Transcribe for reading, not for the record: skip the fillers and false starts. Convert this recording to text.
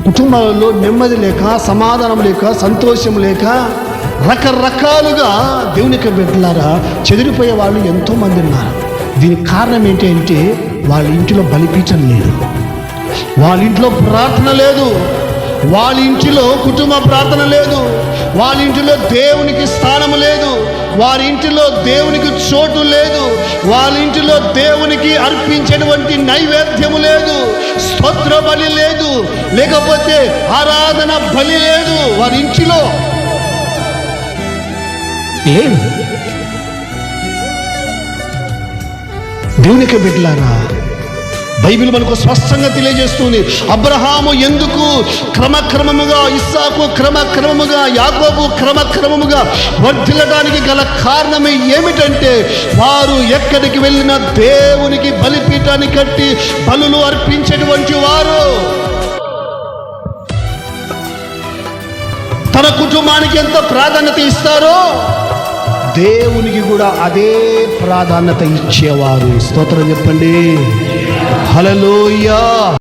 కుటుంబాలలో నెమ్మది లేక, సమాధానం లేక, సంతోషం లేక రకరకాలుగా దేవునికి బిడ్డలారా చెదిరిపోయే వాళ్ళు ఎంతోమంది ఉన్నారు. దీనికి కారణం ఏంటి అంటే వాళ్ళ ఇంటిలో బలిపీఠం లేదు, వాళ్ళ ఇంట్లో ప్రార్థన లేదు, వాళ్ళ ఇంటిలో కుటుంబ ప్రార్థన లేదు, వాళ్ళ ఇంటిలో దేవునికి స్థానం లేదు, వారి ఇంటిలో దేవునికి చోటు లేదు, వాళ్ళ ఇంటిలో దేవునికి అర్పించేటువంటి నైవేద్యము లేదు, స్తోత్ర బలి లేదు, లేకపోతే ఆరాధన బలి లేదు, వారి ఇంటిలో లేదు. దేవునికి బిడ్డలారా, బైబిల్ మనకు స్పష్టంగా తెలియజేస్తుంది. అబ్రహాము ఎందుకు క్రమక్రమముగా, ఇస్సాకు క్రమక్రమముగా, యాకోబు క్రమక్రమముగా వర్ధిల్లడానికి గల కారణం ఏమిటంటే వారు ఎక్కడికి వెళ్ళినా దేవునికి బలిపీఠాన్ని కట్టి బలులు అర్పించేటువంటి వారు. తన కుటుంబానికి ఎంత ప్రాధాన్యత ఇస్తారో దేవునికి కూడా అదే ప్రాధాన్యత ఇచ్చేవారు. స్తోత్రం చెప్పండి. హల్లెలూయా.